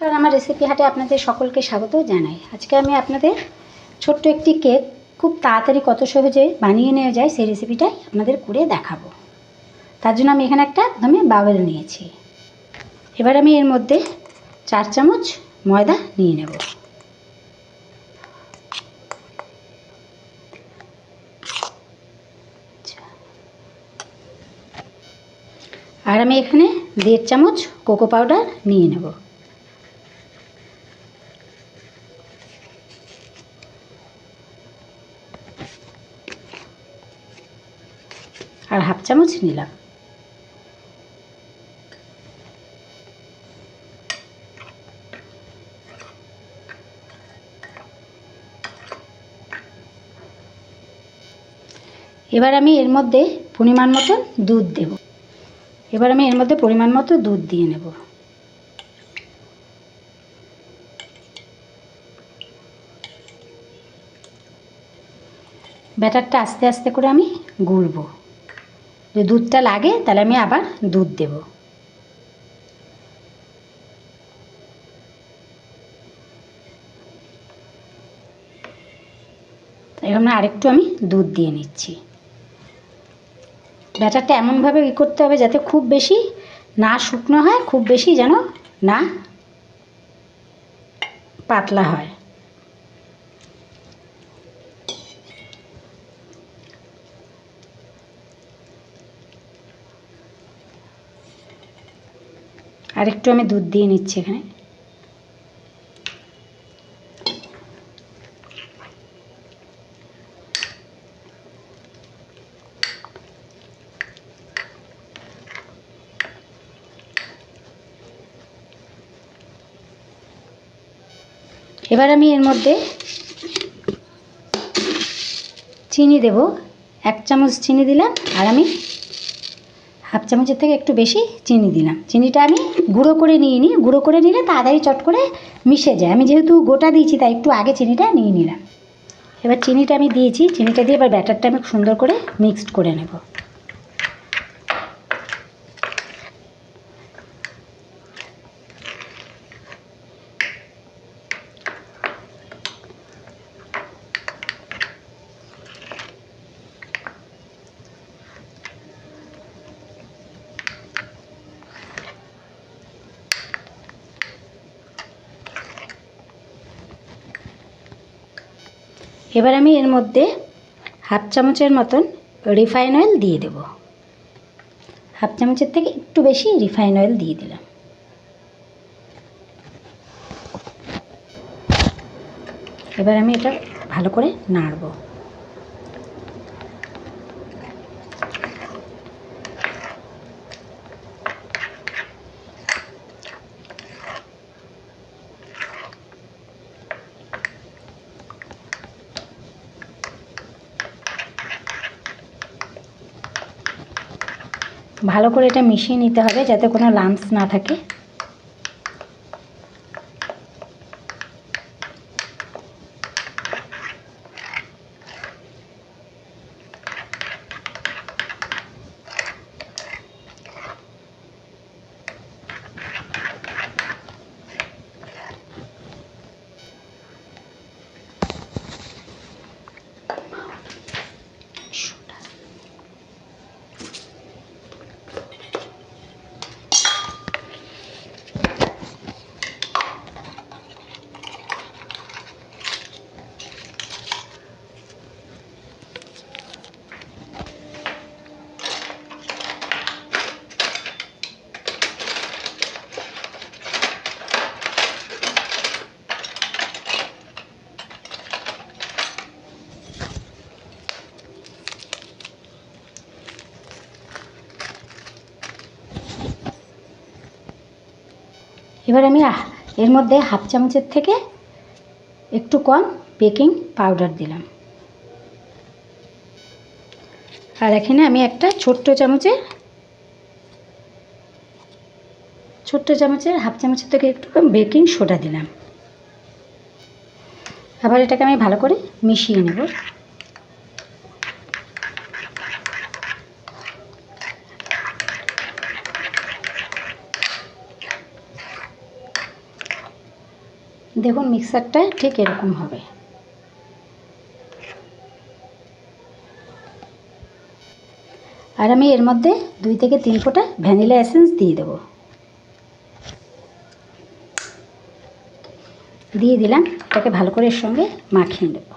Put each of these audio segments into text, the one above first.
কারণ আমার রেসিপি হাটে আপনাদের সকলকে স্বাগত জানাই। আজকে আমি আপনাদের ছোট্ট একটি কেক খুব তাড়াতাড়ি কত সহজে বানিয়ে নেওয়া যায় সেই রেসিপিটাই আপনাদের করে দেখাবো। তার জন্য আমি এখানে একটা প্রথমে বাউল নিয়েছি। এবার আমি এর মধ্যে 4 চামচ ময়দা নিয়ে নেব। আর আমি এখানে 1.5 চামচ কোকো পাউডার নিয়ে নেব। আর 1/2 চামচ নিলাম। এবার আমি এর মধ্যে পরিমাণ মতো দুধ দেব। এবার আমি এর মধ্যে পরিমাণ মতো দুধ দিয়ে নেব। ব্যাটারটা আস্তে আস্তে করে আমি গুলবো। যদি দুধটা লাগে তাহলে আমি আবার দুধ দেব। এখানে আরেকটু আমি দুধ দিয়ে নিচ্ছি। ব্যাটারটা এমনভাবে করতে হবে যাতে খুব বেশি না শুকনো হয়, খুব বেশি যেন না পাতলা হয়। আরেকটু আমি দুধ দিয়ে নিচ্ছি এখানে। এবার আমি এর মধ্যে চিনি দেব। 1 চামচ চিনি দিলাম। আর আমি 1/2 চামচের থেকে একটু বেশি চিনি দিলাম। চিনিটা আমি গুঁড়ো করে নিয়ে নিই। গুঁড়ো করে নিলে তাড়াতাড়ি চট করে মিশে যায়। আমি যেহেতু গোটা দিয়েছি তাই একটু আগে চিনিটা নিয়ে নিলাম। এবার চিনিটা আমি দিয়েছি। চিনিটা দিয়ে এবার ব্যাটারটা আমি সুন্দর করে মিক্সড করে নেব। এবার আমি এর মধ্যে 1/2 চামচের মতন রিফাইন অয়েল দিয়ে দেব। 1/2 চামচের থেকে একটু বেশি রিফাইন অয়েল দিয়ে দিলাম। এবার আমি এটা ভালো করে নাড়ব। ভালো করে এটা মিশিয়ে নিতে হবে যাতে কোনো লাম্পস না থাকে। এবার আমি এর মধ্যে 1/2 চামচের থেকে একটু কম বেকিং পাউডার দিলাম। আর এখানে আমি একটা ছোট্ট চামচের 1/2 চামচের থেকে একটু কম বেকিং সোডা দিলাম। আবার এটাকে আমি ভালো করে মিশিয়ে নেব। দেখুন মিক্সারটা ঠিক এরকম হবে। আর আমি এর মধ্যে 2 থেকে 3 ফোঁটা ভ্যানিলা এসেন্স দিয়ে দেবো। দিয়ে দিলাম, এটাকে ভালো করে এর সঙ্গে মাখিয়ে নেব।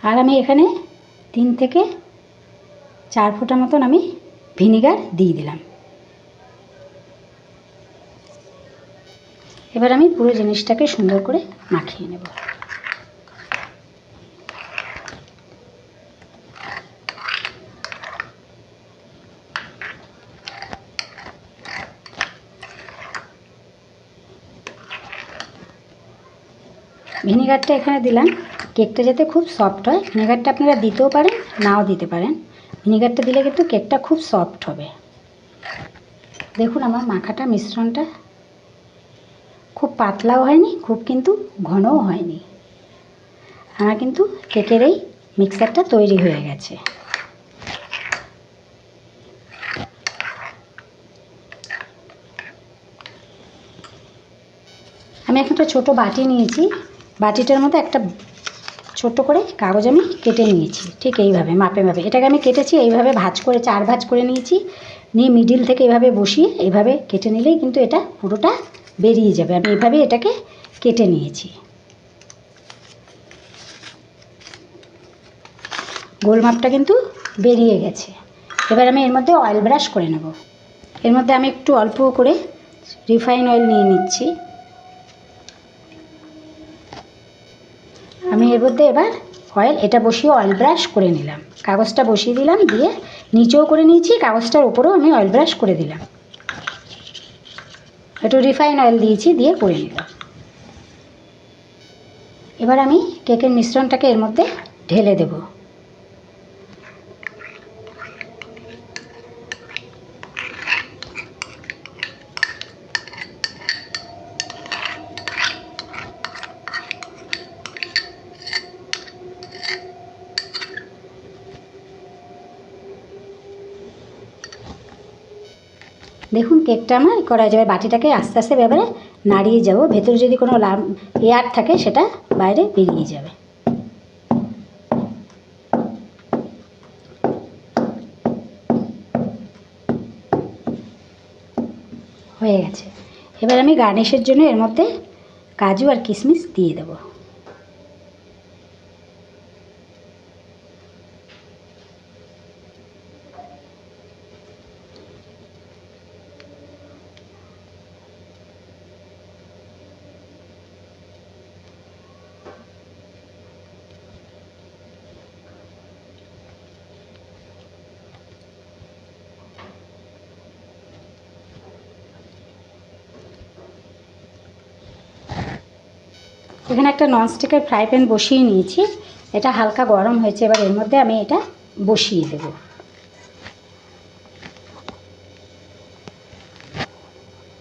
আর আমি এখানে 3 থেকে 4 ফোঁটা মতন আমি ভিনিগার দিয়ে দিলাম। এবার আমি পুরো জিনিসটাকে সুন্দর করে মাখিয়ে নেব। ভিনিগারটা এখানে দিলাম কেকটা যাতে খুব সফট হয়। ভিনিগারটা আপনারা দিতেও পারেন, নাও দিতে পারেন। ভিনিগারটা দিলে কিন্তু কেকটা খুব সফট হবে। দেখুন আমার মাখাটা মিশ্রণটা খুব পাতলাও হয়নি, খুব কিন্তু ঘনও হয়নি। আমার কিন্তু কেকের এই মিক্সারটা তৈরি হয়ে গেছে। আমি একটা ছোট বাটি নিয়েছি, বাটিটার মধ্যে একটা ছোট করে কাগজ আমি কেটে নিয়েছি, ঠিক এইভাবে মাপে মাপে। এটাকে আমি কেটেছি এইভাবে ভাঁজ করে, 4 ভাঁজ করে নিয়েছি। নিয়ে মিডিল থেকে এইভাবে বসিয়ে এইভাবে কেটে নিলেই কিন্তু এটা পুরোটা বেরিয়ে যাবে। আমি এইভাবে এটাকে কেটে নিয়েছি। গোল মাপটা কিন্তু বেরিয়ে গেছে। এবার আমি এর মধ্যে অয়েল ব্রাশ করে নেব। এর মধ্যে আমি একটু অল্প করে রিফাইন অয়েল নিয়ে নিচ্ছি। আমি এর মধ্যে এবার এটা বসিয়ে অয়েল ব্রাশ করে নিলাম। কাগজটা বসিয়ে দিলাম, দিয়ে নিচেও করে নিয়েছি, কাগজটার উপরেও আমি অয়েল ব্রাশ করে দিলাম। একটু রিফাইন অয়েল দিয়েছি, দিয়ে করে নিলাম। এবার আমি কেকের মিশ্রণটাকে এর মধ্যে ঢেলে দেব। দেখুন কেকটা আমার করা যাবে। বাটিটাকে আস্তে আস্তে এবারে নাড়িয়ে যাব। ভেতরে যদি কোনো এয়ার থাকে সেটা বাইরে বেরিয়ে যাবে। হয়ে গেছে। এবার আমি গার্নিশের জন্য এর মধ্যে কাজু আর কিশমিশ দিয়ে দেবো। এখানে একটা ননস্টিকের ফ্রাই প্যান বসিয়ে নিয়েছি। এটা হালকা গরম হয়েছে। এবার এর মধ্যে আমি এটা বসিয়ে দেব।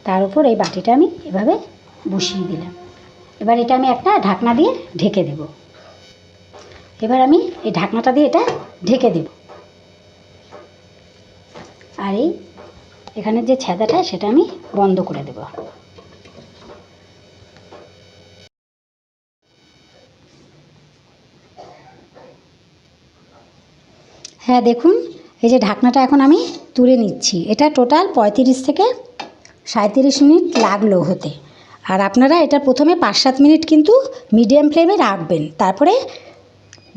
তার উপর এই বাটিটা আমি এভাবে বসিয়ে দিলাম। এবার এটা আমি একটা ঢাকনা দিয়ে ঢেকে দেব। এবার আমি এই ঢাকনাটা দিয়ে এটা ঢেকে দেব। আর এখানের যে ছেদাটা সেটা আমি বন্ধ করে দেব। হ্যাঁ দেখুন, এই যে ঢাকনাটা এখন আমি তুলে নিচ্ছি। এটা টোটাল 35 থেকে 37 মিনিট লাগলো হতে। আর আপনারা এটা প্রথমে 5-7 মিনিট কিন্তু মিডিয়াম ফ্লেমে রাখবেন, তারপরে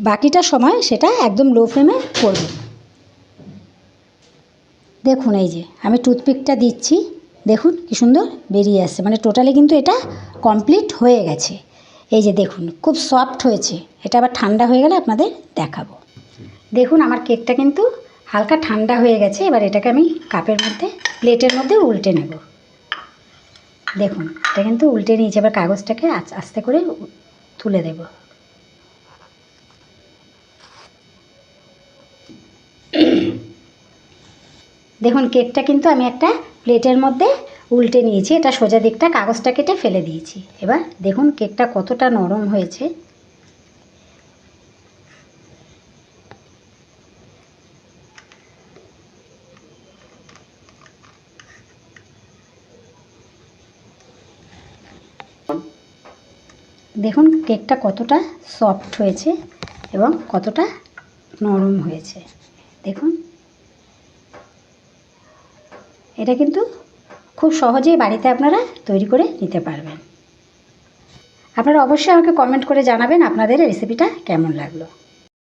বাকিটা সময় সেটা একদম লো ফ্লেমে করবেন। দেখুন এই যে আমি টুথপিকটা দিচ্ছি, দেখুন কি সুন্দর বেরিয়ে আসছে। মানে টোটালি কিন্তু এটা কমপ্লিট হয়ে গেছে। এই যে দেখুন খুব সফট হয়েছে। এটা আবার ঠান্ডা হয়ে গেলে আপনাদের দেখাবো। দেখুন আমার কেকটা কিন্তু হালকা ঠান্ডা হয়ে গেছে। এবার এটাকে আমি কাপের মধ্যে, প্লেটের মধ্যে উল্টে নেব। দেখুন এটা কিন্তু উল্টে নিয়েছে। এবার কাগজটাকে আস্তে করে তুলে দেব। দেখুন কেকটা কিন্তু আমি একটা প্লেটের মধ্যে উল্টে নিয়েছি, এটা সোজা দিকটা কাগজটা কেটে ফেলে দিয়েছি। এবার দেখুন কেকটা কতটা নরম হয়েছে। দেখুন কেকটা কতটা সফট হয়েছে এবং কতটা নরম হয়েছে। দেখুন এটা কিন্তু খুব সহজেই বাড়িতে আপনারা তৈরি করে নিতে পারবেন। আপনারা অবশ্যই আমাকে কমেন্ট করে জানাবেন আপনাদের রেসিপিটা কেমন লাগলো।